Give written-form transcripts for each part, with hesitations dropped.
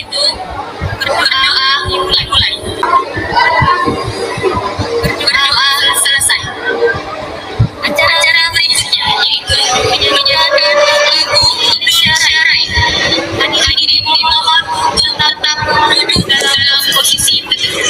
itu berdoa mulai. Berdoa selesai. Acara berikutnya yaitu menyanyikan lagu bersyarai. Hadirin dimohon untuk tetap duduk dalam posisi tegak.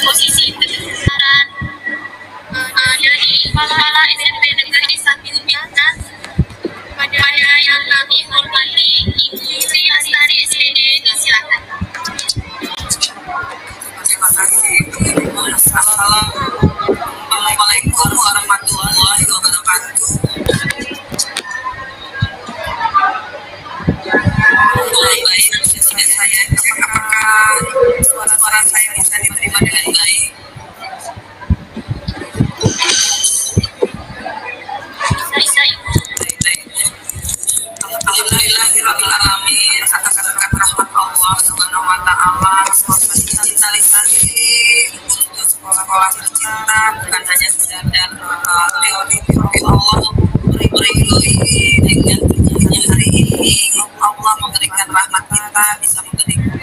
Posisi kebesaran dari Kepala SMP Negeri 1 Biatan kepada yang kami hormati Ibu Sri Astari SPD, disilakan. Terima kasih. Assalamualaikum warahmatullahi wabarakatuh. Baik, saya apakah suara saya bisa diterima dengan baik? Alhamdulillahirrahmanirrahim. Atas berkat rahmat Allah Subhanahu wa Ta'ala, digitalisasi untuk sekolah-sekolah tercinta bukan hanya sekedar teori Allah beri dengan hari ini Allah memberikan rahmat kita bisa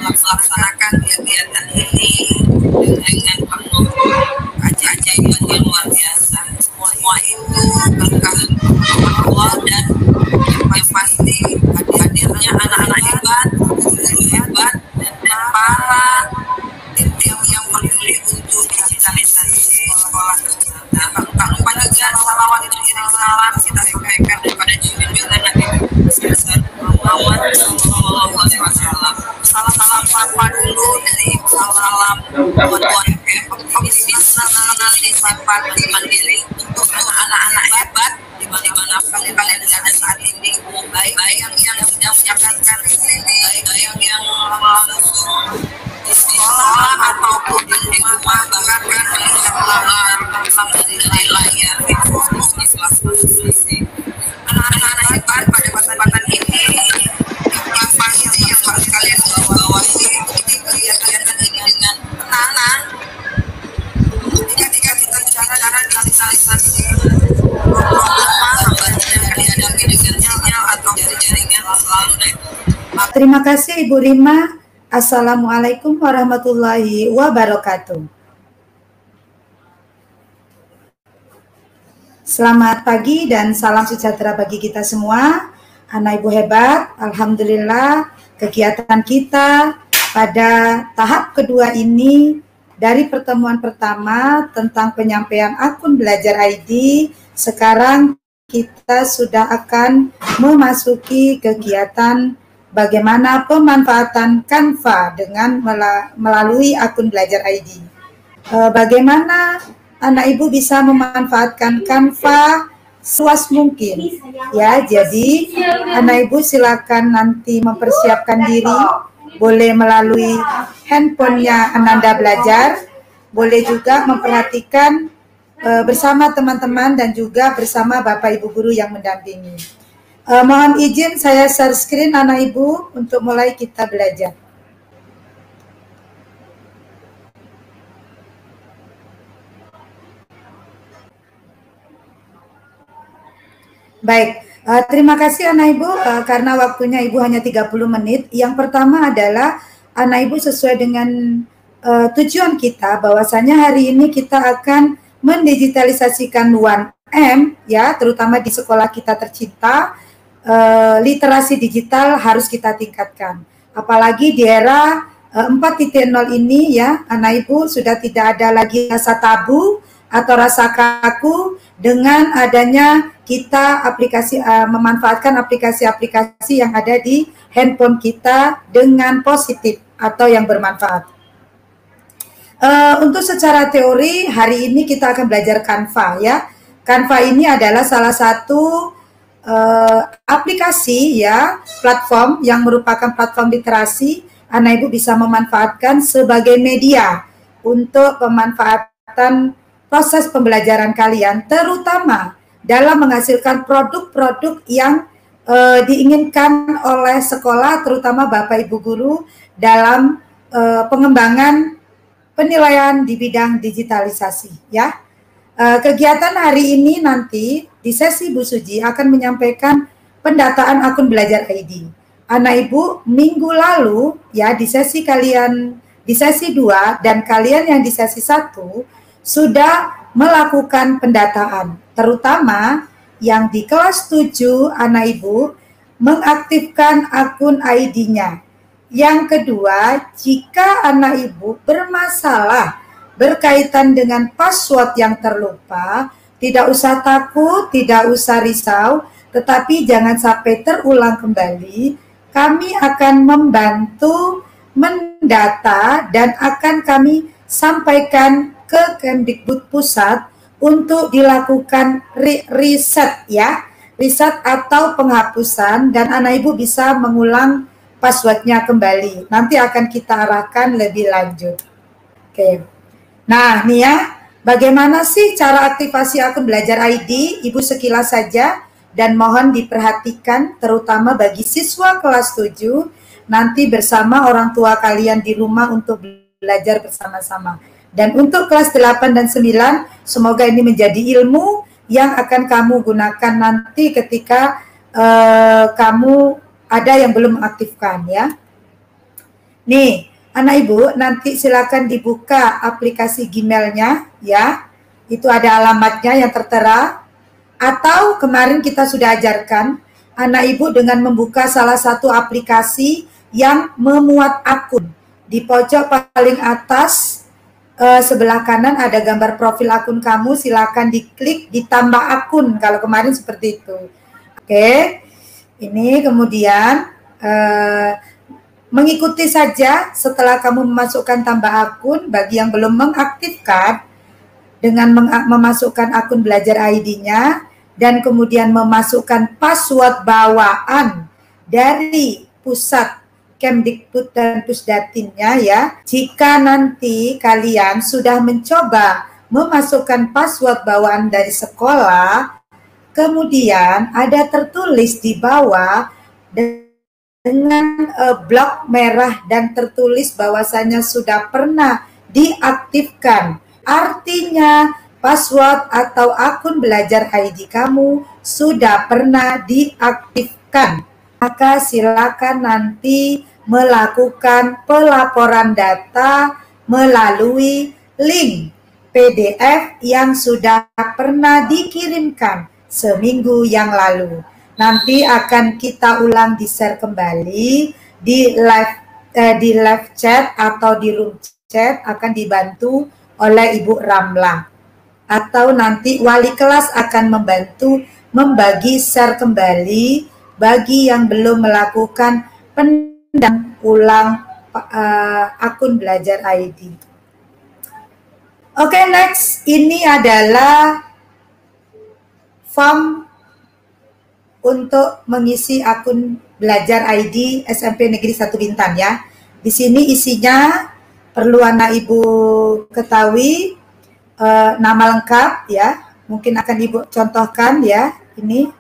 melaksanakan kegiatan ini dengan penuh keajaiban yang luar biasa. Semua itu berkah Allah dan yang pasti hadirnya anak-anak hebat, guru hebat, dan para tim yang peduli untuk digitalisasi sekolah. Nah, tak lupa juga salawat itu salam kita sampaikan daripada junjungan Nabi Muhammad Sallallahu Alaihi Wasallam. Salam sapa dulu dari salam buat Komisi Nasional Sapa di Mandiri untuk anak-anak hebat dimanapun kalian berada saat ini, baik yang sedang menjalankan baik yang di sekolah ataupun di rumah, bahkan melihat dari layar itu di suasana anak-anak hebat pada kesempatan ini yang pasti yang harus kalian bawahi kegiatan ini dengan tenang ketika kita bicara digitalisasi Terima kasih Ibu Rima. Assalamualaikum warahmatullahi wabarakatuh. Selamat pagi dan salam sejahtera bagi kita semua. Anak Ibu hebat, alhamdulillah kegiatan kita pada tahap kedua ini dari pertemuan pertama tentang penyampaian akun belajar ID, sekarang kita sudah akan memasuki kegiatan bagaimana pemanfaatan Canva dengan melalui akun belajar ID. Bagaimana anak ibu bisa memanfaatkan Canva seluas mungkin, ya. Jadi anak ibu silakan nanti mempersiapkan diri boleh melalui handphonenya Ananda Belajar, boleh juga memperhatikan bersama teman-teman dan juga bersama Bapak Ibu Guru yang mendampingi. Mohon izin saya share screen anak Ibu untuk mulai kita belajar. Baik, terima kasih anak Ibu karena waktunya Ibu hanya 30 menit. Yang pertama adalah anak Ibu sesuai dengan tujuan kita bahwasanya hari ini kita akan mendigitalisasikan 1M ya, terutama di sekolah kita tercinta. Literasi digital harus kita tingkatkan. Apalagi di era 4.0 ini ya, anak Ibu sudah tidak ada lagi rasa tabu atau rasa kaku dengan adanya kita memanfaatkan aplikasi-aplikasi yang ada di handphone kita dengan positif atau yang bermanfaat. Untuk secara teori hari ini kita akan belajar Canva ya. Canva ini adalah salah satu aplikasi ya, platform yang merupakan platform literasi. Anak Ibu bisa memanfaatkan sebagai media untuk pemanfaatan proses pembelajaran kalian, terutama dalam menghasilkan produk-produk yang diinginkan oleh sekolah, terutama Bapak Ibu Guru dalam pengembangan penilaian di bidang digitalisasi ya. Kegiatan hari ini nanti di sesi Bu Suji akan menyampaikan pendataan akun Belajar ID. Anak Ibu minggu lalu ya di sesi kalian di sesi 2 dan kalian yang di sesi 1 sudah melakukan pendataan, terutama yang di kelas 7 anak Ibu mengaktifkan akun ID-nya. Yang kedua, jika anak Ibu bermasalah berkaitan dengan password yang terlupa, tidak usah takut, tidak usah risau, tetapi jangan sampai terulang kembali. Kami akan membantu mendata dan akan kami sampaikan ke Kemdikbud Pusat untuk dilakukan riset ya, riset atau penghapusan, dan anak Ibu bisa mengulang passwordnya kembali. Nanti akan kita arahkan lebih lanjut. Oke. Nah, nih ya, bagaimana sih cara aktivasi akun Belajar ID? Ibu sekilas saja dan mohon diperhatikan terutama bagi siswa kelas 7 nanti bersama orang tua kalian di rumah untuk belajar bersama-sama. Dan untuk kelas 8 dan 9, semoga ini menjadi ilmu yang akan kamu gunakan nanti ketika kamu ada yang belum mengaktifkan ya. Nih, anak Ibu, nanti silakan dibuka aplikasi Gmail-nya ya. Itu ada alamatnya yang tertera. Atau kemarin kita sudah ajarkan anak Ibu dengan membuka salah satu aplikasi yang memuat akun. Di pojok paling atas sebelah kanan ada gambar profil akun kamu, silakan diklik ditambah akun kalau kemarin seperti itu. Oke, ini kemudian mengikuti saja setelah kamu memasukkan tambah akun. Bagi yang belum mengaktifkan dengan memasukkan akun Belajar ID-nya dan kemudian memasukkan password bawaan dari pusat Kemdikbud dan Pusdatinnya ya. Jika nanti kalian sudah mencoba memasukkan password bawaan dari sekolah, kemudian ada tertulis di bawah dengan blok merah dan tertulis bahwasanya sudah pernah diaktifkan. Artinya password atau akun Belajar ID kamu sudah pernah diaktifkan. Maka silakan nanti melakukan pelaporan data melalui link PDF yang sudah pernah dikirimkan seminggu yang lalu. Nanti akan kita ulang di share kembali di live chat atau di room chat, akan dibantu oleh Ibu Ramla. Atau nanti wali kelas akan membantu membagi share kembali bagi yang belum melakukan dan ulang akun Belajar ID. Oke, next. Ini adalah form untuk mengisi akun Belajar ID SMP Negeri 1 Bintan ya. Di sini isinya perlu anak Ibu ketahui nama lengkap ya. Mungkin akan Ibu contohkan ya. Ini.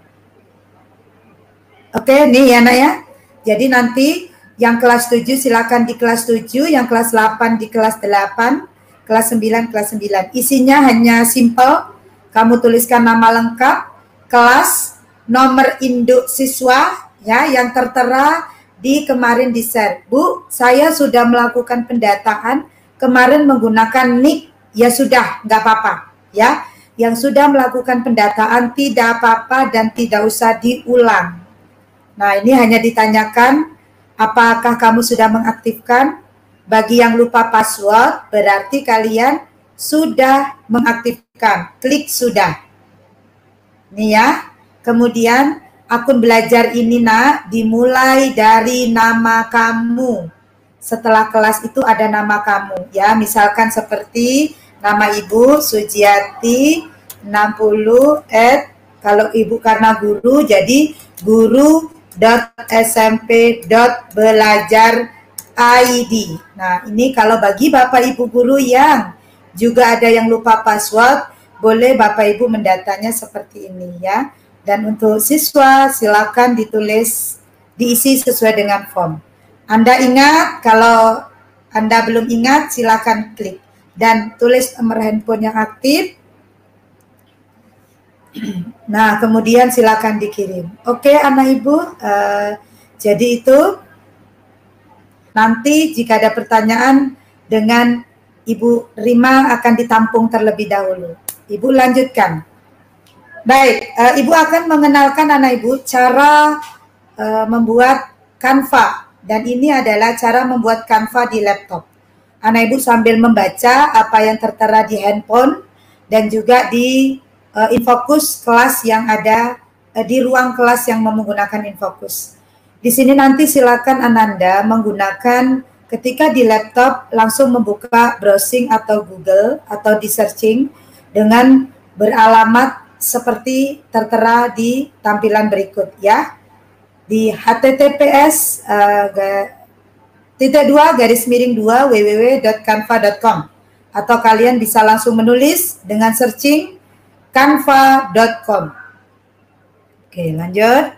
Oke, nih ya Nak ya. Jadi nanti yang kelas 7 silakan di kelas 7, yang kelas 8 di kelas 8, kelas 9 kelas 9. Isinya hanya simple. Kamu tuliskan nama lengkap, kelas, nomor induk siswa ya yang tertera di kemarin di share. Bu, saya sudah melakukan pendataan kemarin menggunakan nick. Ya sudah, nggak apa-apa ya. Yang sudah melakukan pendataan tidak apa-apa dan tidak usah diulang. Nah, ini hanya ditanyakan apakah kamu sudah mengaktifkan. Bagi yang lupa password, berarti kalian sudah mengaktifkan. Klik sudah. Nih ya. Kemudian akun belajar ini Nak, dimulai dari nama kamu. Setelah kelas itu ada nama kamu. Ya, misalkan seperti nama Ibu Sujiati 60 kalau Ibu karena guru, jadi guru.smp.belajar.id. Nah, ini kalau bagi Bapak Ibu guru yang juga ada yang lupa password, boleh Bapak Ibu mendatanya seperti ini ya. Dan untuk siswa silakan diisi sesuai dengan form. Anda ingat, kalau Anda belum ingat silakan klik dan tulis nomor handphone yang aktif. Nah, kemudian silakan dikirim. Oke, anak Ibu. Jadi itu nanti jika ada pertanyaan dengan Ibu Rima akan ditampung terlebih dahulu. Ibu lanjutkan. Baik, Ibu akan mengenalkan anak Ibu cara membuat Canva. Dan ini adalah cara membuat Canva di laptop. Anak Ibu sambil membaca apa yang tertera di handphone dan juga di Infocus kelas yang ada di ruang kelas yang menggunakan Infocus. Di sini nanti silakan Ananda menggunakan ketika di laptop langsung membuka browsing atau Google atau di searching dengan beralamat seperti tertera di tampilan berikut ya. Di https /2 www.canva.com atau kalian bisa langsung menulis dengan searching canva.com. Oke, lanjut.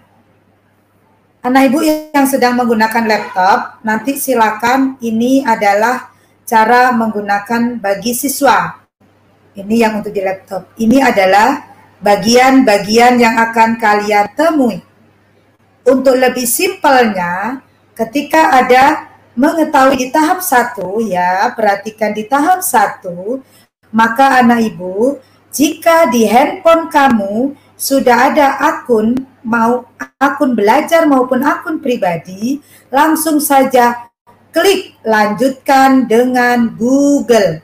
Anak Ibu yang sedang menggunakan laptop, nanti silakan, ini adalah cara menggunakan bagi siswa. Ini yang untuk di laptop. Ini adalah bagian-bagian yang akan kalian temui. Untuk lebih simpelnya, ketika ada mengetahui di tahap 1 ya, perhatikan di tahap 1, maka anak Ibu, jika di handphone kamu sudah ada akun, mau akun belajar maupun akun pribadi, langsung saja klik lanjutkan dengan Google.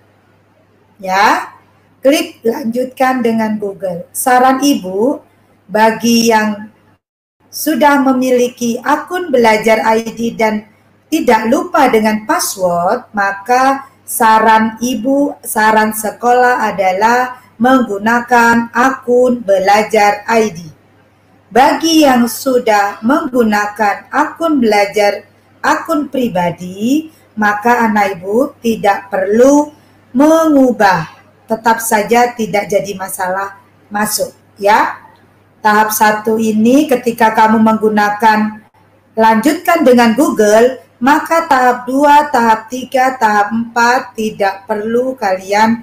Ya, klik lanjutkan dengan Google. Saran Ibu, bagi yang sudah memiliki akun belajar ID dan tidak lupa dengan password, maka saran Ibu, saran sekolah adalah menggunakan akun belajar ID. Bagi yang sudah menggunakan akun belajar akun pribadi, maka anak Ibu tidak perlu mengubah. Tetap saja tidak jadi masalah masuk ya. Tahap 1 ini ketika kamu menggunakan lanjutkan dengan Google, maka tahap 2, tahap 3, tahap 4 tidak perlu kalian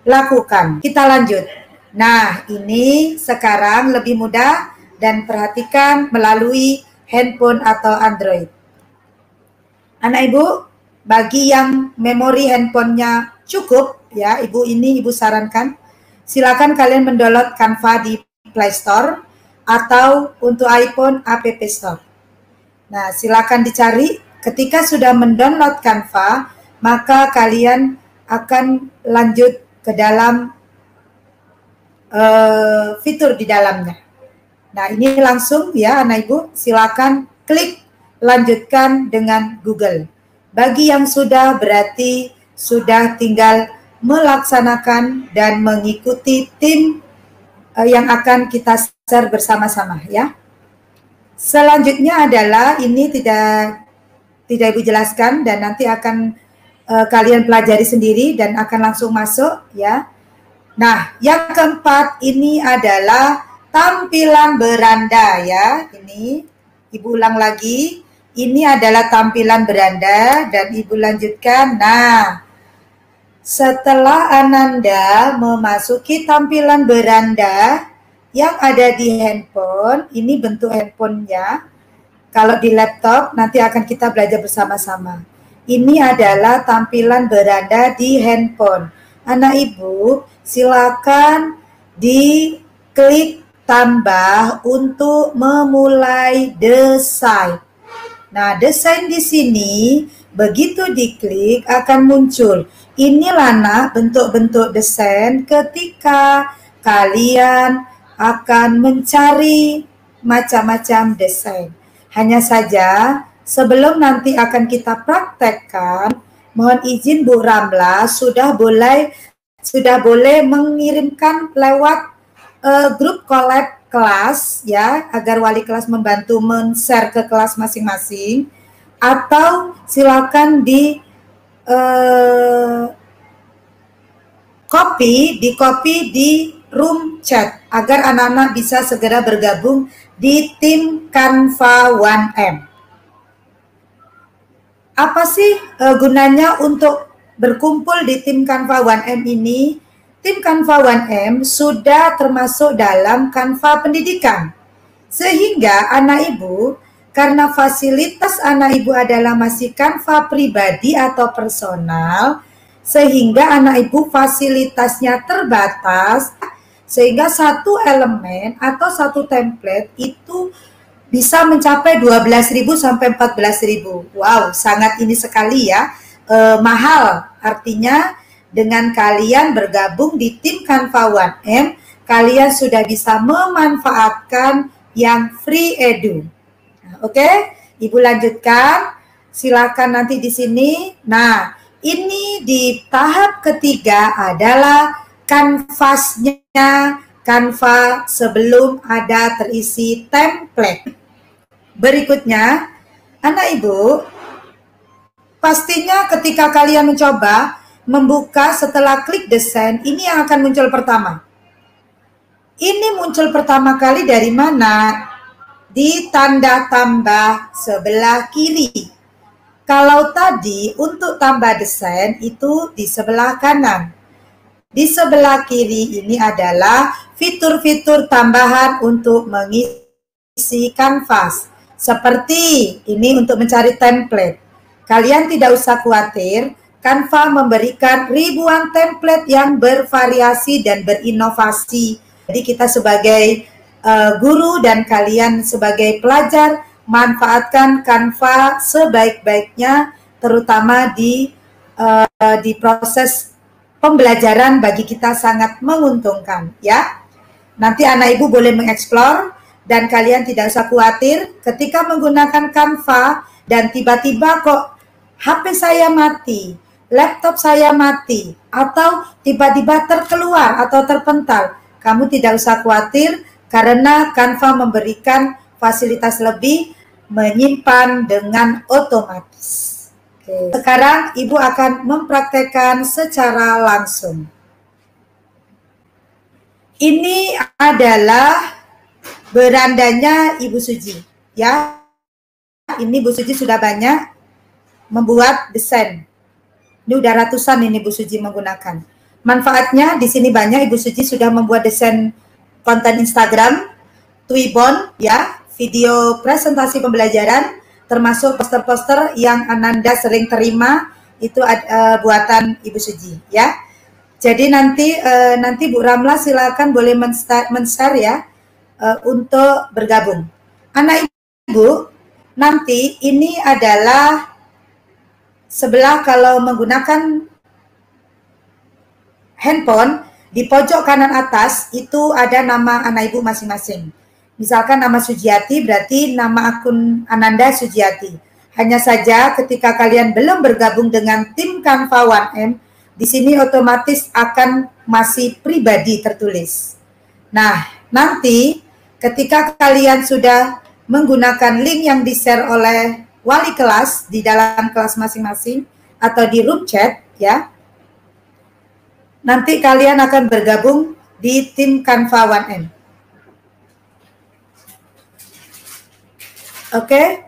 lakukan. Kita lanjut. Nah, ini sekarang lebih mudah dan perhatikan melalui handphone atau Android. Anak Ibu, bagi yang memori handphonenya cukup, ya, Ibu sarankan, silakan kalian mendownload Canva di Play Store atau untuk iPhone App Store. Nah, silakan dicari. Ketika sudah mendownload Canva, maka kalian akan lanjut ke dalam fitur di dalamnya. Nah, ini langsung ya anak Ibu, silakan klik lanjutkan dengan Google. Bagi yang sudah, berarti sudah tinggal melaksanakan dan mengikuti tim yang akan kita share bersama-sama ya. Selanjutnya adalah ini tidak tidak Ibu jelaskan dan nanti akan kalian pelajari sendiri dan akan langsung masuk ya. Nah, yang keempat ini adalah tampilan beranda ya. Ini Ibu ulang lagi. Ini adalah tampilan beranda dan Ibu lanjutkan. Nah, setelah Ananda memasuki tampilan beranda yang ada di handphone, ini bentuk handphonenya. Kalau di laptop nanti akan kita belajar bersama-sama. Ini adalah tampilan beranda di handphone. Anak Ibu, silakan diklik tambah untuk memulai desain. Nah, desain di sini begitu diklik akan muncul. Inilah nak bentuk-bentuk desain ketika kalian akan mencari macam-macam desain. Hanya saja sebelum nanti akan kita praktekkan, mohon izin Bu Ramla sudah boleh mengirimkan lewat grup collab kelas ya, agar wali kelas membantu men-share ke kelas masing-masing, atau silakan di copy di room chat agar anak-anak bisa segera bergabung di tim Canva 1M. Apa sih gunanya untuk berkumpul di tim Canva 1M ini? Tim Canva 1M sudah termasuk dalam Canva pendidikan. Sehingga anak Ibu, karena fasilitas anak Ibu adalah masih Canva pribadi atau personal, sehingga anak Ibu fasilitasnya terbatas, sehingga satu elemen atau satu template itu bisa mencapai 12.000 sampai 14.000. Wow, sangat ini sekali ya, mahal. Artinya dengan kalian bergabung di tim Canva 1M, kalian sudah bisa memanfaatkan yang free edu. Oke, Ibu lanjutkan. Silakan nanti di sini. Nah, ini di tahap ketiga adalah kanvasnya Canva sebelum ada terisi template. Berikutnya, anak Ibu, pastinya ketika kalian mencoba membuka setelah klik desain, ini yang akan muncul pertama. Ini muncul pertama kali dari mana? Di tanda tambah sebelah kiri. Kalau tadi untuk tambah desain itu di sebelah kanan. Di sebelah kiri ini adalah fitur-fitur tambahan untuk mengisi kanvas. Seperti ini untuk mencari template. Kalian tidak usah khawatir, Canva memberikan ribuan template yang bervariasi dan berinovasi. Jadi kita sebagai guru dan kalian sebagai pelajar manfaatkan Canva sebaik-baiknya, terutama di proses pembelajaran bagi kita sangat menguntungkan ya. Nanti anak Ibu boleh mengeksplor dan kalian tidak usah khawatir ketika menggunakan Canva dan tiba-tiba kok HP saya mati, laptop saya mati, atau tiba-tiba terkeluar atau terpental. Kamu tidak usah khawatir karena Canva memberikan fasilitas lebih, menyimpan dengan otomatis. Oke. Sekarang Ibu akan mempraktekkan secara langsung. Ini adalah berandanya Ibu Suji, ya. Ini Bu Suji sudah banyak membuat desain. Ini udah ratusan ini Bu Suji menggunakan. Manfaatnya di sini banyak. Ibu Suji sudah membuat desain konten Instagram, Twibbon, ya, video presentasi pembelajaran, termasuk poster-poster yang Ananda sering terima itu buatan Ibu Suji, ya. Jadi nanti Bu Ramla silakan boleh men-share ya untuk bergabung. Anak Ibu, nanti ini adalah sebelah kalau menggunakan handphone, di pojok kanan atas itu ada nama anak Ibu masing-masing. Misalkan nama Sujiati berarti nama akun Ananda Sujiati. Hanya saja ketika kalian belum bergabung dengan tim Canva 1M, di sini otomatis akan masih pribadi tertulis. Nah, nanti ketika kalian sudah menggunakan link yang di-share oleh wali kelas di dalam kelas masing-masing atau di room chat ya. Nanti kalian akan bergabung di tim Canva 1M. Oke.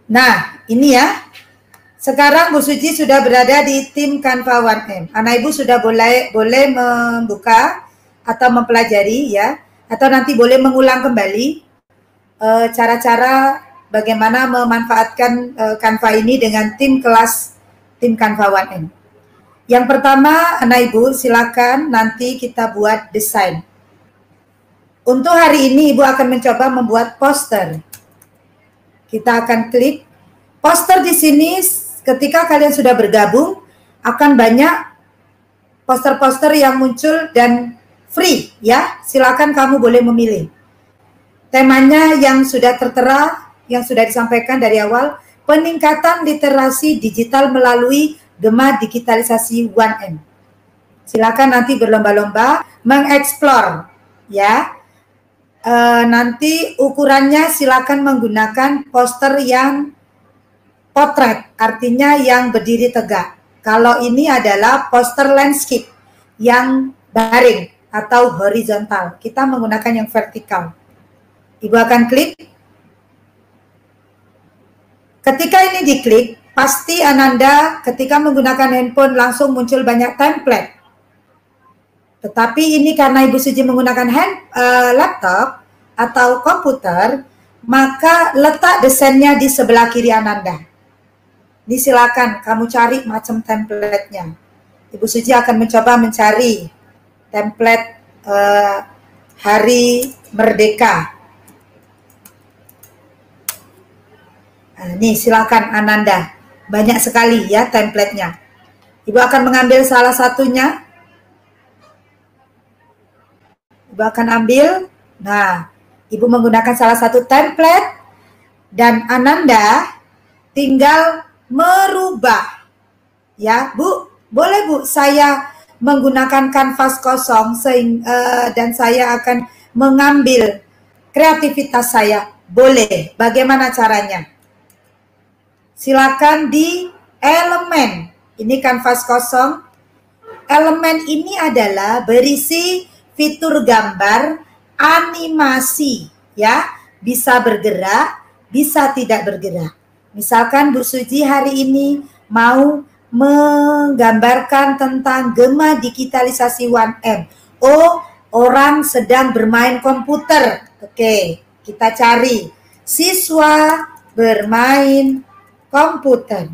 Nah, ini ya. Sekarang Bu Suci sudah berada di tim Canva 1M. Anak Ibu sudah boleh membuka atau mempelajari ya, atau nanti boleh mengulang kembali cara-cara bagaimana memanfaatkan Canva ini dengan tim kelas tim Canva 1M. Yang pertama, Anak Ibu silakan nanti kita buat desain. Untuk hari ini Ibu akan mencoba membuat poster. Kita akan klik poster di sini. Ketika kalian sudah bergabung, akan banyak poster-poster yang muncul dan free ya. Silakan kamu boleh memilih. Temanya yang sudah tertera, yang sudah disampaikan dari awal, peningkatan literasi digital melalui Gema Digitalisasi 1M. Silakan nanti berlomba-lomba mengeksplor ya. Nanti ukurannya silakan menggunakan poster yang potret, artinya yang berdiri tegak. Kalau ini adalah poster landscape yang baring atau horizontal. Kita menggunakan yang vertikal. Ibu akan klik. Ketika ini diklik, pasti Ananda ketika menggunakan handphone langsung muncul banyak template. Tetapi ini karena Ibu Suci menggunakan laptop atau komputer, maka letak desainnya di sebelah kiri Ananda. Ini silakan kamu cari macam template-nya. Ibu Suci akan mencoba mencari template Hari Merdeka. Nah, ini silakan Ananda. Banyak sekali ya template-nya. Ibu akan mengambil salah satunya. Ibu akan ambil. Nah, Ibu menggunakan salah satu template dan Ananda tinggal merubah ya Bu, boleh Bu saya menggunakan kanvas kosong dan saya akan mengambil kreativitas saya, boleh. Bagaimana caranya? Silakan di elemen, ini kanvas kosong. Elemen ini adalah berisi fitur gambar, animasi ya, bisa bergerak, bisa tidak bergerak. Misalkan Bu Suci hari ini mau menggambarkan tentang Gema Digitalisasi 1M. Oh, orang sedang bermain komputer. Oke, kita cari siswa bermain komputer.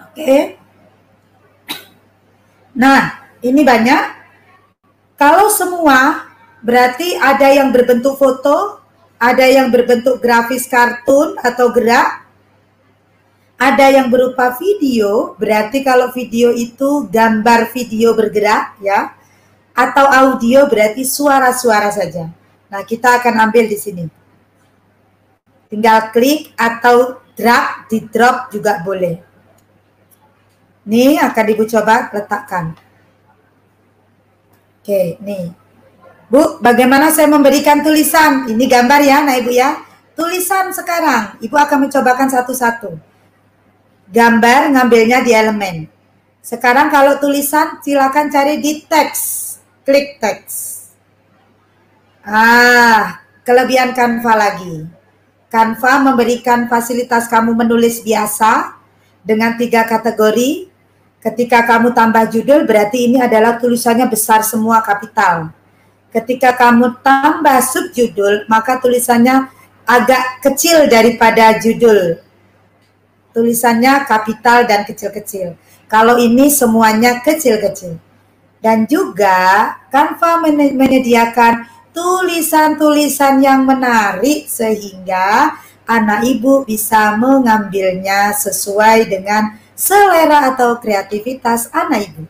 Oke. Nah, ini banyak. Kalau semua berarti ada yang berbentuk foto, ada yang berbentuk grafis kartun atau gerak, ada yang berupa video, berarti kalau video itu gambar video bergerak ya, atau audio berarti suara-suara saja. Nah, kita akan ambil di sini. Tinggal klik atau drag, di drop juga boleh. Nih akan Ibu coba letakkan. Oke, nih. Bu, bagaimana saya memberikan tulisan? Ini gambar ya, nah Ibu ya. Tulisan sekarang, Ibu akan mencobakan satu-satu. Gambar ngambilnya di elemen. Sekarang kalau tulisan, silakan cari di teks. Klik teks. Kelebihan Canva lagi. Canva memberikan fasilitas kamu menulis biasa dengan 3 kategori. Ketika kamu tambah judul, berarti ini adalah tulisannya besar semua kapital. Ketika kamu tambah subjudul, maka tulisannya agak kecil daripada judul. Tulisannya kapital dan kecil-kecil. Kalau ini semuanya kecil-kecil. Dan juga Canva menyediakan tulisan-tulisan yang menarik sehingga anak Ibu bisa mengambilnya sesuai dengan selera atau kreativitas anak Ibu.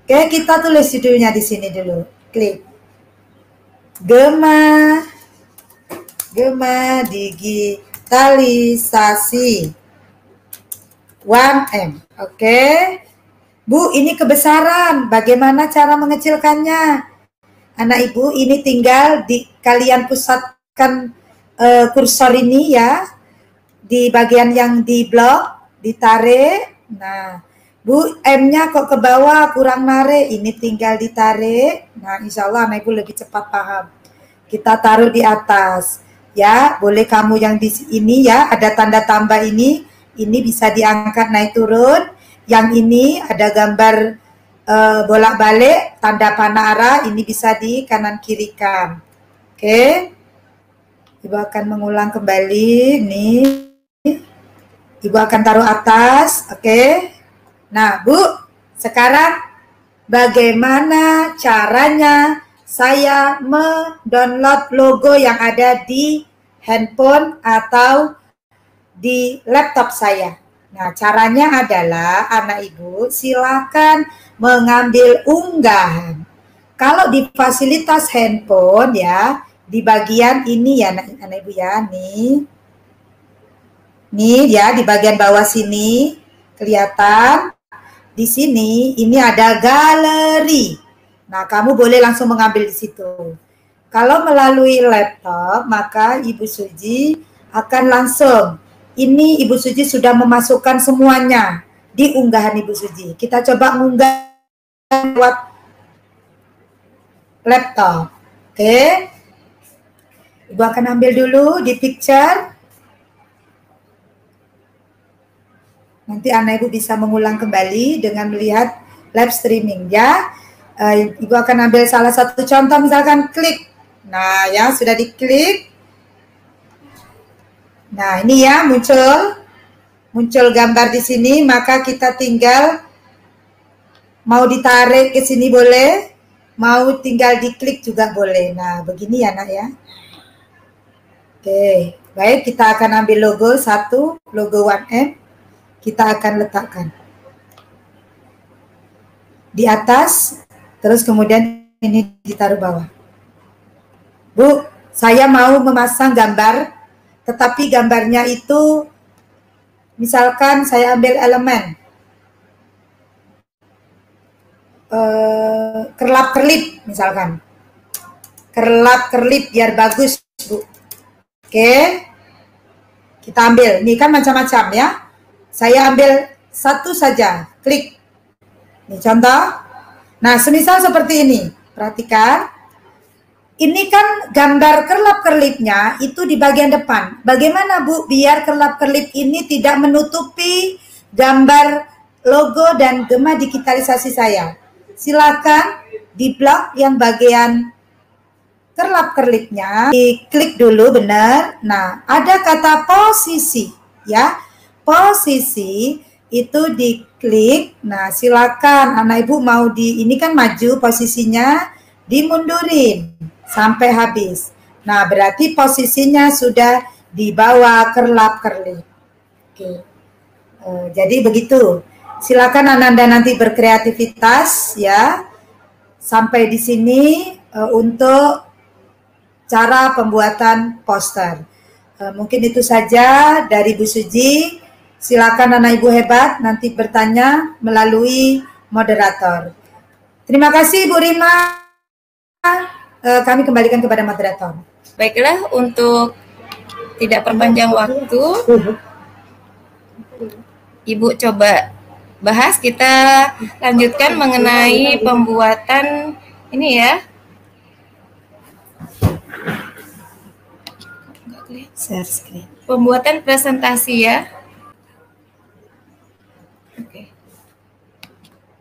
Oke, kita tulis judulnya di sini dulu. Klik. Gema Digitalisasi 1M. Oke. Bu, ini kebesaran. Bagaimana cara mengecilkannya? anak ibu, ini tinggal kalian pusatkan kursor ini ya, di bagian yang di blok, ditarik. Nah, Bu, M-nya kok ke bawah, kurang narik, ini tinggal ditarik. Nah, insya Allah anak ibu lebih cepat paham. Kita taruh di atas. Ya, boleh kamu yang di ini ya, ada tanda tambah ini bisa diangkat naik turun. Yang ini ada gambar bolak-balik, tanda panah arah, ini bisa di kanan kirikan. Oke. Ibu akan mengulang kembali, nih. Ibu akan taruh atas, oke. Nah, Bu, sekarang bagaimana caranya saya mendownload logo yang ada di handphone atau di laptop saya? Nah, caranya adalah anak ibu silakan mengambil unggahan. Kalau di fasilitas handphone ya, di bagian ini ya anak ibu ya, nih ya di bagian bawah sini kelihatan. Di sini ini ada galeri. Nah, kamu boleh langsung mengambil di situ. Kalau melalui laptop, maka Ibu Suji akan langsung. Ini Ibu Suji sudah memasukkan semuanya di unggahan Ibu Suji. Kita coba mengunggah lewat laptop. Oke. Ibu akan ambil dulu di picture. Nanti anak ibu bisa mengulang kembali dengan melihat live streaming ya. Ibu akan ambil salah satu contoh, misalkan klik. Nah ya, sudah diklik. Nah ini ya, muncul gambar di sini, maka kita tinggal mau ditarik ke sini boleh, mau tinggal diklik juga boleh. Nah begini ya nak ya. Oke, baik, kita akan ambil logo satu, logo 1M. Kita akan letakkan di atas, terus kemudian ini ditaruh bawah. Bu, saya mau memasang gambar, tetapi gambarnya itu, misalkan saya ambil elemen kerlap-kerlip, misalkan. Kerlap-kerlip biar bagus, Bu. Oke, kita ambil. Ini kan macam-macam ya. Saya ambil satu saja, klik. Ini contoh. Nah, semisal seperti ini. Perhatikan. Ini kan gambar kerlap-kerlipnya itu di bagian depan. Bagaimana, Bu, biar kerlap-kerlip ini tidak menutupi gambar logo dan gema digitalisasi saya? Silakan di blok yang bagian kerlap-kerlipnya, diklik dulu, benar. Nah, ada kata posisi, ya. Posisi itu diklik. Nah, silakan anak ibu mau ini kan maju posisinya, dimundurin sampai habis. Nah, berarti posisinya sudah di bawah kerlap-kerlip. Oke. Jadi begitu. Silakan Ananda nanti berkreativitas ya. Sampai di sini untuk cara pembuatan poster. Mungkin itu saja dari Bu Suji. Silakan anak ibu hebat nanti bertanya melalui moderator. Terima kasih Bu Rima. Kami kembalikan kepada moderator. Baiklah, untuk tidak perpanjang waktu, Ibu coba bahas, kita lanjutkan mengenai pembuatan ini ya. Share screen. Pembuatan presentasi ya. Oke.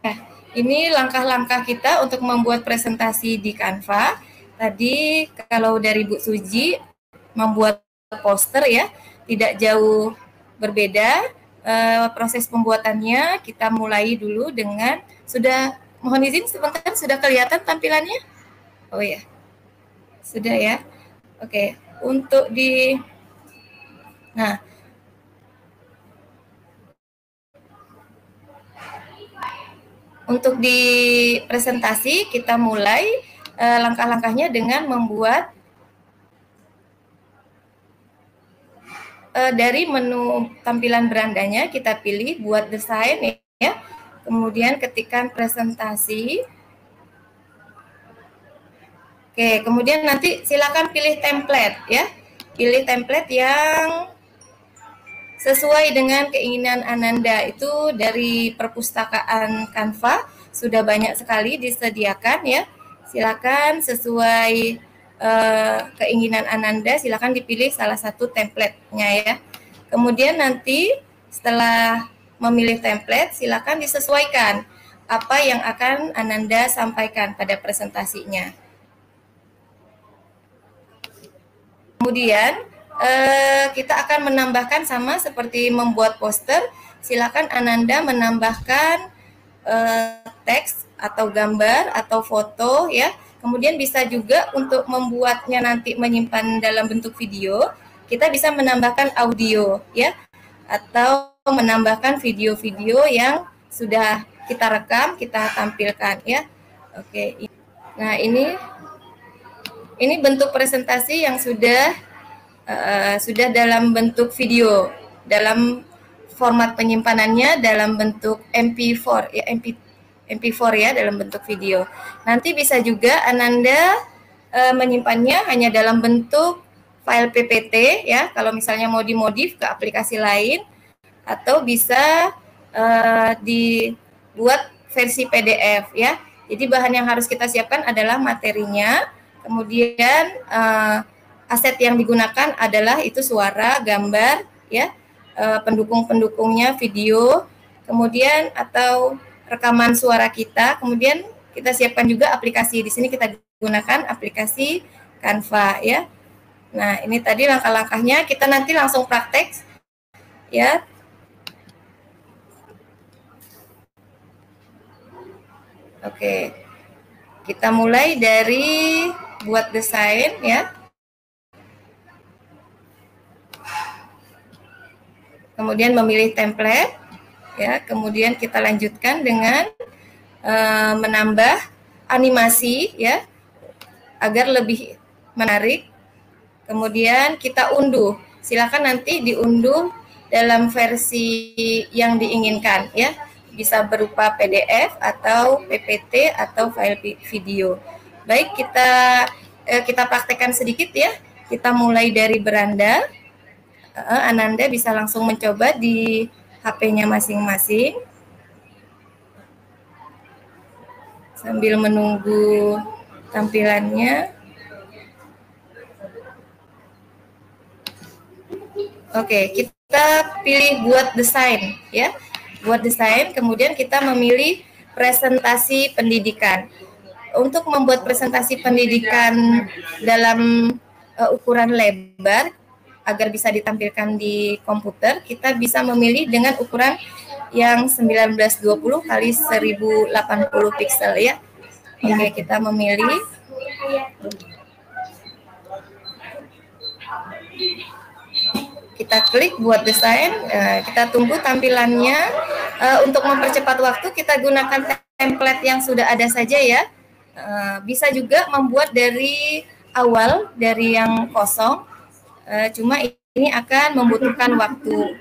Nah, ini langkah-langkah kita untuk membuat presentasi di Canva. Tadi kalau dari Bu Suji membuat poster ya, tidak jauh berbeda. Proses pembuatannya kita mulai dulu dengan, sudah mohon izin sebentar, sudah kelihatan tampilannya? Oh ya, sudah ya. Oke, untuk nah, untuk di presentasi kita mulai langkah-langkahnya dengan membuat dari menu tampilan berandanya, kita pilih buat desain ya. Kemudian ketikkan presentasi. Oke, kemudian nanti silakan pilih template ya. Pilih template yang sesuai dengan keinginan Ananda. Itu dari perpustakaan Canva sudah banyak sekali disediakan ya. Silakan sesuai keinginan Ananda, silakan dipilih salah satu template-nya ya. Kemudian nanti setelah memilih template, silakan disesuaikan apa yang akan Ananda sampaikan pada presentasinya. Kemudian kita akan menambahkan sama seperti membuat poster. Silakan Ananda menambahkan teks atau gambar atau foto ya. Kemudian bisa juga untuk membuatnya nanti menyimpan dalam bentuk video, kita bisa menambahkan audio ya, atau menambahkan video-video yang sudah kita rekam, kita tampilkan ya. Oke. Nah, ini bentuk presentasi yang sudah dalam bentuk video, dalam format penyimpanannya dalam bentuk MP4 ya, MP4 ya, dalam bentuk video. Nanti bisa juga Ananda menyimpannya hanya dalam bentuk file PPT ya, kalau misalnya mau dimodif ke aplikasi lain, atau bisa dibuat versi PDF ya. Jadi bahan yang harus kita siapkan adalah materinya, kemudian aset yang digunakan adalah itu suara, gambar ya, pendukung-pendukungnya video, kemudian atau rekaman suara kita, kemudian kita siapkan juga aplikasi. Di sini kita gunakan aplikasi Canva ya. Nah, ini tadi langkah-langkahnya, kita nanti langsung praktek ya. Oke, kita mulai dari buat desain ya. Kemudian memilih template ya. Kemudian kita lanjutkan dengan menambah animasi ya, agar lebih menarik. Kemudian kita unduh. Silakan nanti diunduh dalam versi yang diinginkan ya. Bisa berupa PDF atau PPT atau file video. Baik, kita praktekkan sedikit ya. Kita mulai dari beranda. Ananda bisa langsung mencoba di HP-nya masing-masing sambil menunggu tampilannya. Oke, kita pilih buat desain ya. Buat desain, kemudian kita memilih presentasi pendidikan. Untuk membuat presentasi pendidikan dalam ukuran lebar agar bisa ditampilkan di komputer, kita bisa memilih dengan ukuran yang 1920 kali 1080 pixel ya. Oke, kita memilih. Kita klik buat desain, kita tunggu tampilannya. Untuk mempercepat waktu, kita gunakan template yang sudah ada saja ya. Bisa juga membuat dari awal, dari yang kosong, cuma ini akan membutuhkan waktu.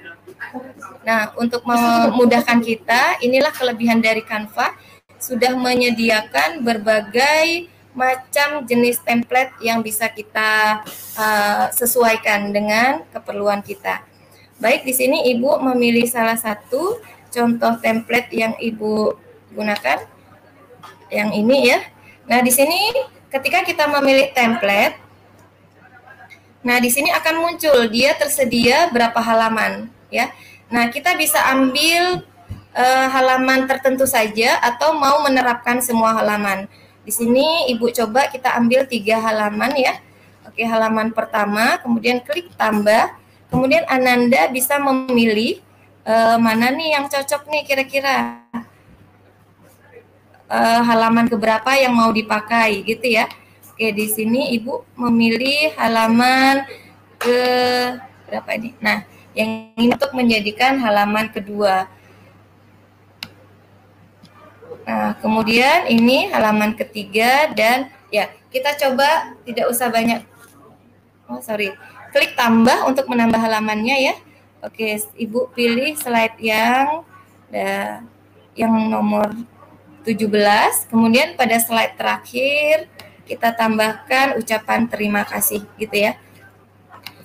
Nah, untuk memudahkan kita, inilah kelebihan dari Canva, sudah menyediakan berbagai macam jenis template yang bisa kita sesuaikan dengan keperluan kita. Baik, di sini Ibu memilih salah satu contoh template yang Ibu gunakan, yang ini ya. Nah, di sini ketika kita memilih template, nah di sini akan muncul dia tersedia berapa halaman ya. Nah, kita bisa ambil halaman tertentu saja atau mau menerapkan semua halaman. Di sini Ibu coba kita ambil 3 halaman ya. Oke, halaman pertama, kemudian klik tambah. Kemudian Ananda bisa memilih mana nih yang cocok nih kira-kira. Halaman keberapa yang mau dipakai gitu ya. Oke, di sini Ibu memilih halaman ke berapa ini? Nah, yang ini untuk menjadikan halaman kedua. Nah, kemudian ini halaman ketiga dan ya, kita coba tidak usah banyak. Klik tambah untuk menambah halamannya ya. Oke, Ibu pilih slide yang nomor 17. Kemudian pada slide terakhir kita tambahkan ucapan terima kasih gitu ya.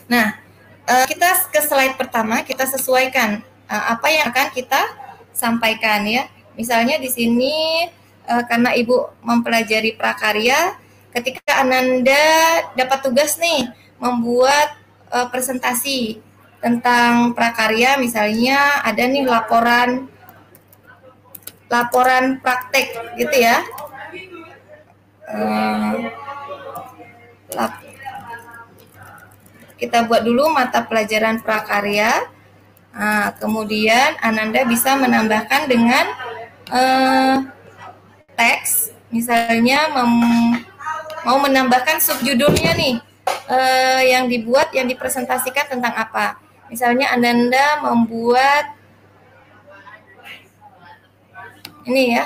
Nah, kita ke slide pertama, kita sesuaikan apa yang akan kita sampaikan ya. Misalnya di sini karena Ibu mempelajari prakarya, ketika Ananda dapat tugas nih membuat presentasi tentang prakarya, misalnya ada nih laporan praktek gitu ya. Kita buat dulu mata pelajaran prakarya. Kemudian Ananda bisa menambahkan dengan teks, misalnya mau menambahkan subjudulnya nih, yang dibuat, yang dipresentasikan tentang apa. Misalnya Ananda membuat ini ya,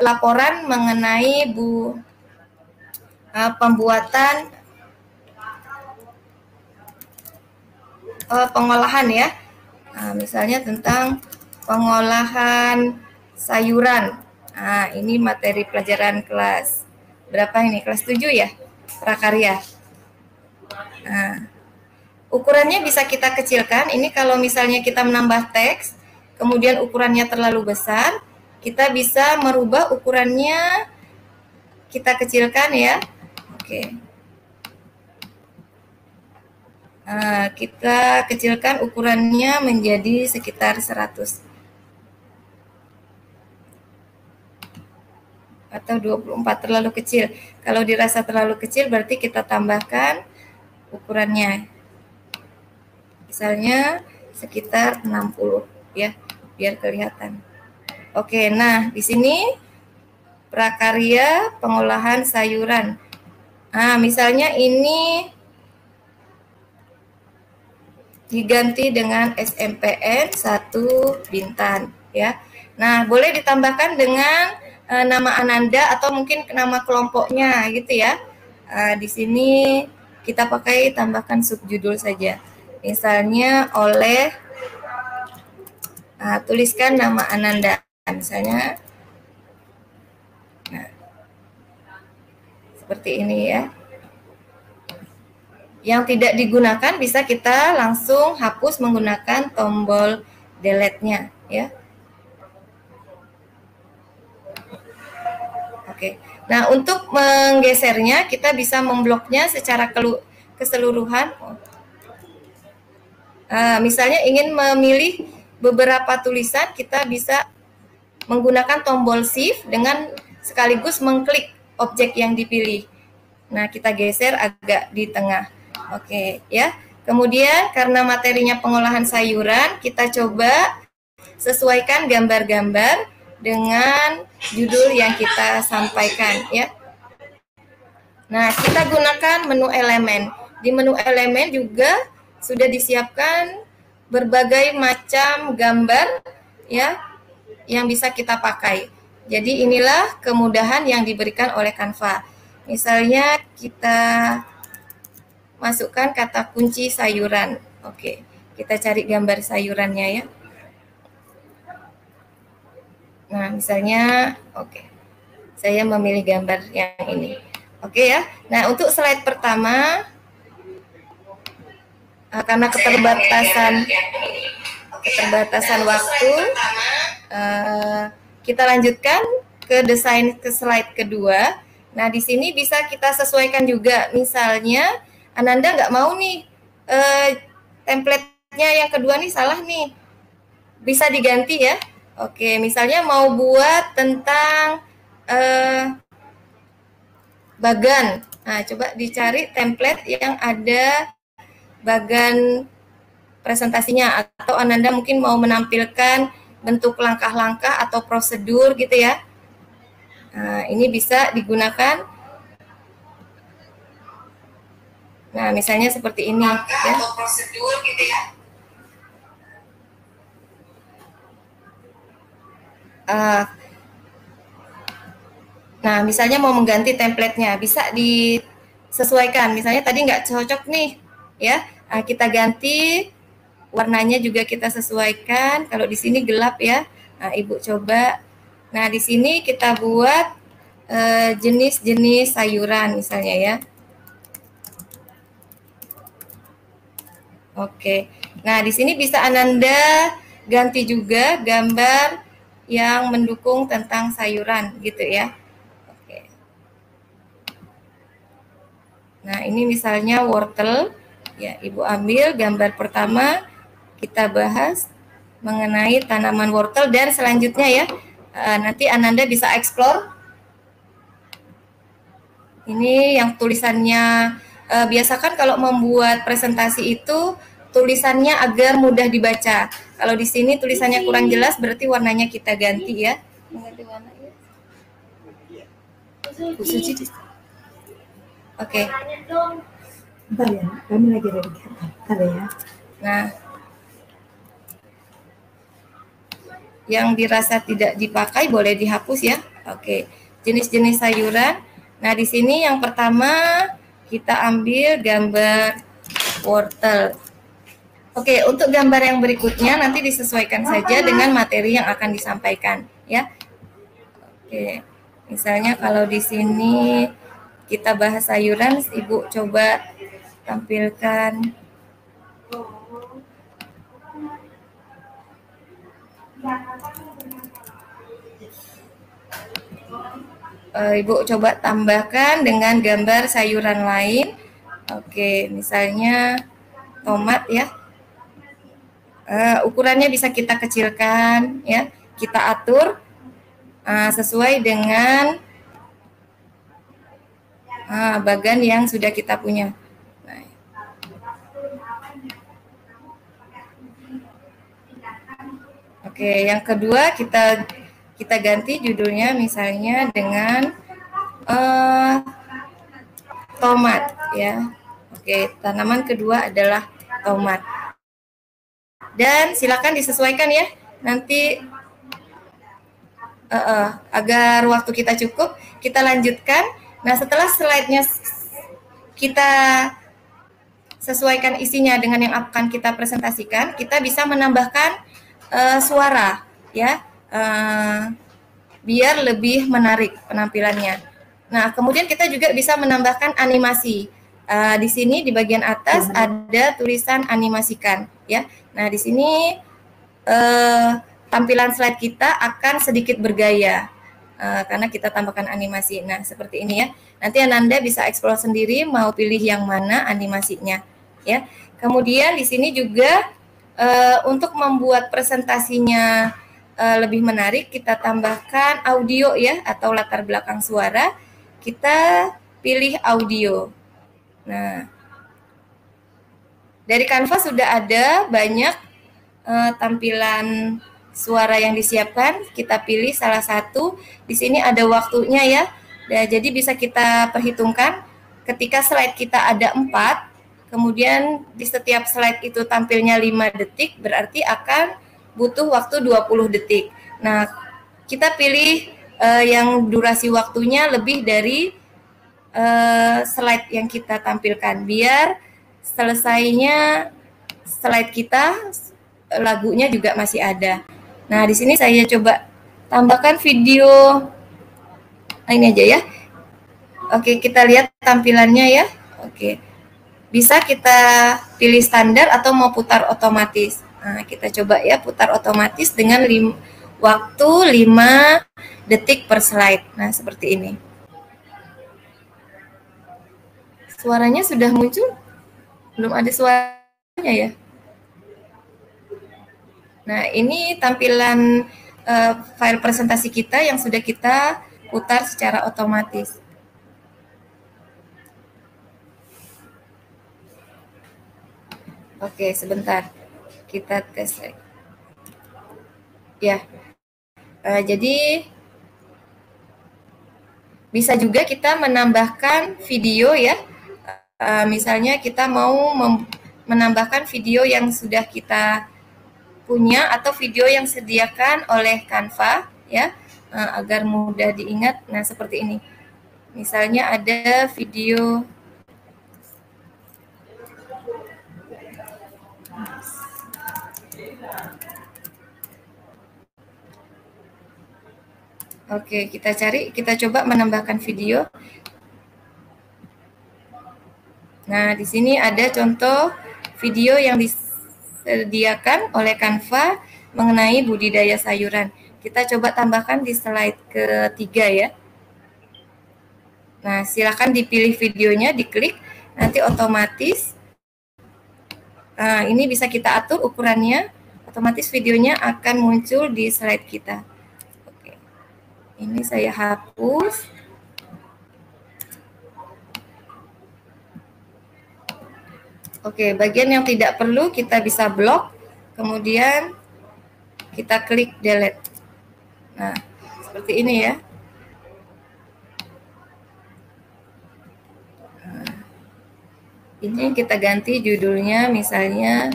laporan mengenai pembuatan pengolahan ya. Misalnya tentang pengolahan sayuran. Ini materi pelajaran kelas berapa ini? Kelas 7 ya, prakarya. Ukurannya bisa kita kecilkan. Ini kalau misalnya kita menambah teks, kemudian ukurannya terlalu besar, kita bisa merubah ukurannya, kita kecilkan ya. Oke. Kita kecilkan ukurannya menjadi sekitar 100 atau 24, terlalu kecil. Kalau dirasa terlalu kecil berarti kita tambahkan ukurannya, misalnya sekitar 60 ya, biar kelihatan. Oke, nah di sini prakarya pengolahan sayuran. Misalnya ini diganti dengan SMPN 1 Bintan ya. Nah, boleh ditambahkan dengan nama Ananda atau mungkin nama kelompoknya gitu ya. Di sini kita pakai tambahkan subjudul saja. Misalnya oleh tuliskan nama Ananda misalnya. Nah, seperti ini ya. Yang tidak digunakan bisa kita langsung hapus menggunakan tombol delete-nya ya. Oke. Nah, untuk menggesernya kita bisa membloknya secara keseluruhan. Misalnya ingin memilih beberapa tulisan, kita bisa menggunakan tombol shift dengan sekaligus mengklik objek yang dipilih. Nah, kita geser agak di tengah. Oke, ya. Kemudian karena materinya pengolahan sayuran, kita coba sesuaikan gambar-gambar dengan judul yang kita sampaikan, ya. Nah, kita gunakan menu elemen. Di menu elemen juga sudah disiapkan berbagai macam gambar, ya, yang bisa kita pakai. Jadi inilah kemudahan yang diberikan oleh Canva. Misalnya kita masukkan kata kunci sayuran. Oke, kita cari gambar sayurannya ya. Nah, misalnya, oke, saya memilih gambar yang ini. Oke ya. Nah, untuk slide pertama, karena keterbatasan waktu, kita lanjutkan ke desain ke slide kedua. Nah, di sini bisa kita sesuaikan juga. Misalnya, Ananda nggak mau nih template-nya yang kedua nih salah nih, bisa diganti ya. Oke, misalnya mau buat tentang bagan. Nah, coba dicari template yang ada bagan presentasinya, atau Ananda mungkin mau menampilkan bentuk langkah-langkah atau prosedur gitu ya. Nah, ini bisa digunakan. Nah, misalnya seperti ini ya. Atau prosedur gitu ya. Nah, misalnya mau mengganti template-nya, bisa disesuaikan. Misalnya tadi nggak cocok nih, ya. Kita ganti, warnanya juga kita sesuaikan. Kalau di sini gelap ya, nah, Ibu coba. Nah, di sini kita buat jenis-jenis sayuran misalnya ya. Oke. Nah, di sini bisa Ananda ganti juga gambar yang mendukung tentang sayuran gitu ya. Oke. Nah, ini misalnya wortel. Ya, Ibu ambil gambar pertama, kita bahas mengenai tanaman wortel dan selanjutnya ya. Nanti Ananda bisa explore. Ini yang tulisannya biasakan kalau membuat presentasi itu tulisannya agar mudah dibaca. Kalau di sini tulisannya kurang jelas berarti warnanya kita ganti ya. Ganti warna ya. Oke. Bentar ya, kami lagi ada ya. Nah, yang dirasa tidak dipakai boleh dihapus ya. Oke. Jenis-jenis sayuran. Nah, di sini yang pertama kita ambil gambar wortel. Oke, untuk gambar yang berikutnya nanti disesuaikan saja dengan materi yang akan disampaikan, ya. Oke, misalnya kalau di sini kita bahas sayuran, Ibu coba tampilkan. Ibu coba tambahkan dengan gambar sayuran lain. Oke, misalnya tomat ya. Ukurannya bisa kita kecilkan ya, kita atur sesuai dengan bagan yang sudah kita punya. Nah. Oke, yang kedua kita ganti judulnya misalnya dengan tomat ya. Oke, tanaman kedua adalah tomat. Dan silakan disesuaikan ya. Nanti agar waktu kita cukup, kita lanjutkan. Nah, setelah slide-nya kita sesuaikan isinya dengan yang akan kita presentasikan, kita bisa menambahkan suara ya. Biar lebih menarik penampilannya. Nah, kemudian kita juga bisa menambahkan animasi. Di sini di bagian atas ada tulisan animasikan ya. Nah, di sini tampilan slide kita akan sedikit bergaya karena kita tambahkan animasi. Nah, seperti ini ya. Nanti Ananda bisa explore sendiri mau pilih yang mana animasinya ya. Kemudian di sini juga untuk membuat presentasinya lebih menarik, kita tambahkan audio ya atau latar belakang suara. Kita pilih audio. Nah, dari Canva sudah ada banyak tampilan suara yang disiapkan. Kita pilih salah satu. Di sini ada waktunya ya. Nah, jadi bisa kita perhitungkan ketika slide kita ada 4, kemudian di setiap slide itu tampilnya 5 detik, berarti akan butuh waktu 20 detik. Nah, kita pilih yang durasi waktunya lebih dari slide yang kita tampilkan, biar selesainya slide kita lagunya juga masih ada. Nah, di sini saya coba tambahkan video ini aja ya. Oke, kita lihat tampilannya ya. Oke, bisa kita pilih standar atau mau putar otomatis. Nah, kita coba ya putar otomatis dengan waktu 5 detik per slide. Nah, seperti ini. Suaranya sudah muncul? Belum ada suaranya ya? Nah, ini tampilan file presentasi kita yang sudah kita putar secara otomatis. Oke, sebentar. Kita tes. Ya, jadi bisa juga kita menambahkan video ya. Misalnya kita mau menambahkan video yang sudah kita punya atau video yang disediakan oleh Canva ya, agar mudah diingat. Nah, seperti ini. Misalnya ada video Oke, kita cari, kita coba menambahkan video. Nah, di sini ada contoh video yang disediakan oleh Canva mengenai budidaya sayuran. Kita coba tambahkan di slide ketiga ya. Nah, silakan dipilih videonya, diklik, nanti otomatis ini bisa kita atur ukurannya, otomatis videonya akan muncul di slide kita. Oke. Ini saya hapus. Oke, bagian yang tidak perlu kita bisa blok, kemudian kita klik delete. Nah, seperti ini ya. Nah, ini kita ganti judulnya misalnya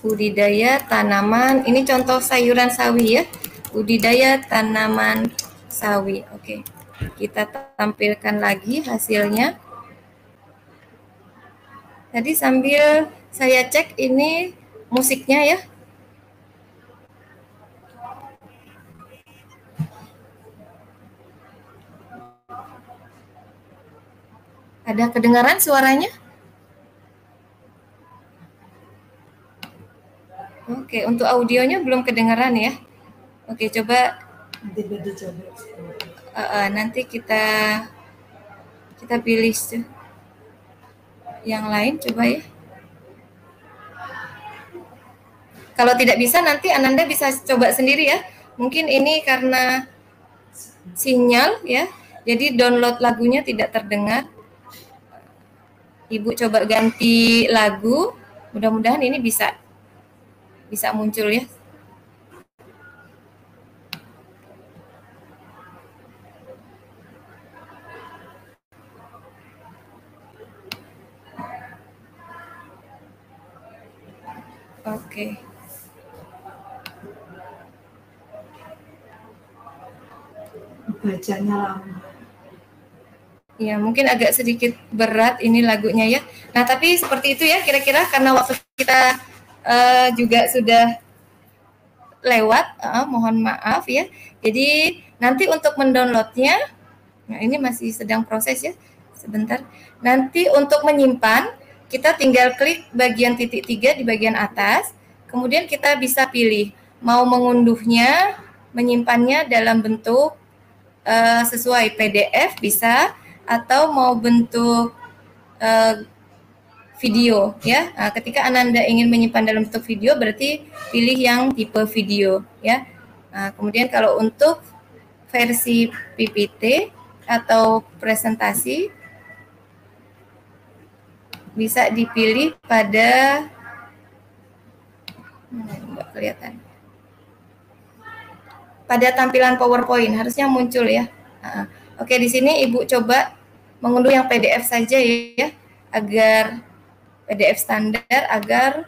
budidaya tanaman, ini contoh sayuran sawi ya, budidaya tanaman sawi. Oke, kita tampilkan lagi hasilnya. Tadi sambil saya cek ini musiknya ya. Ada kedengaran suaranya? Oke, untuk audionya belum kedengaran ya. Oke, coba nanti kita pilih yang lain, coba ya. Kalau tidak bisa nanti Ananda bisa coba sendiri ya. Mungkin ini karena sinyal ya, jadi download lagunya tidak terdengar. Ibu coba ganti lagu, mudah-mudahan ini bisa muncul ya. Oke. Bacanya lama. Ya, mungkin agak sedikit berat ini lagunya ya. Nah, tapi seperti itu ya kira-kira karena waktu kita juga sudah lewat, mohon maaf ya. Jadi nanti untuk mendownloadnya, nah ini masih sedang proses ya, sebentar. Nanti untuk menyimpan, kita tinggal klik bagian titik 3 di bagian atas, kemudian kita bisa pilih mau mengunduhnya, menyimpannya dalam bentuk sesuai PDF bisa, atau mau bentuk video ya. Nah, ketika Ananda ingin menyimpan dalam bentuk video berarti pilih yang tipe video ya. Nah, kemudian kalau untuk versi PPT atau presentasi bisa dipilih pada nggak kelihatan. Pada tampilan PowerPoint harusnya muncul ya. Nah, oke, di sini Ibu coba mengunduh yang PDF saja ya, agar PDF standar agar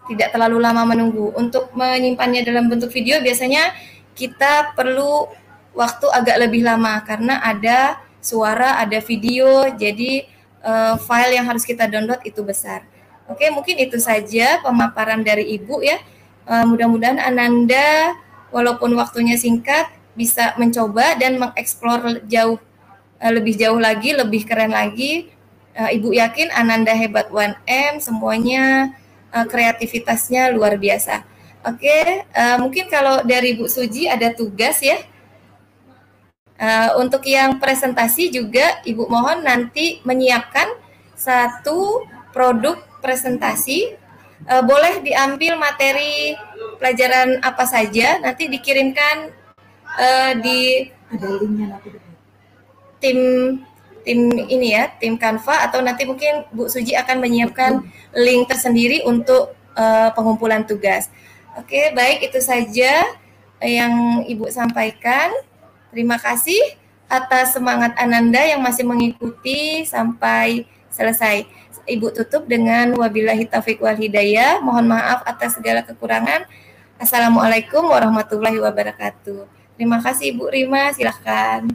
tidak terlalu lama menunggu. Untuk menyimpannya dalam bentuk video biasanya kita perlu waktu agak lebih lama karena ada suara, ada video, jadi file yang harus kita download itu besar. Oke, mungkin itu saja pemaparan dari Ibu ya. Mudah-mudahan Ananda walaupun waktunya singkat bisa mencoba dan mengeksplor lebih jauh lagi, lebih keren lagi. Ibu yakin Ananda hebat 1M, semuanya kreativitasnya luar biasa. Oke, mungkin kalau dari Bu Suji ada tugas ya. Untuk yang presentasi juga Ibu mohon nanti menyiapkan satu produk presentasi. Boleh diambil materi pelajaran apa saja, nanti dikirimkan di ada linknya nanti. Tim ini ya, tim Canva, atau nanti mungkin Bu Suji akan menyiapkan link tersendiri untuk pengumpulan tugas. Oke, baik, itu saja yang Ibu sampaikan. Terima kasih atas semangat Ananda yang masih mengikuti sampai selesai. Ibu tutup dengan wabillahi taufiq wal hidayah. Mohon maaf atas segala kekurangan. Assalamualaikum warahmatullahi wabarakatuh. Terima kasih Ibu Rima, silahkan.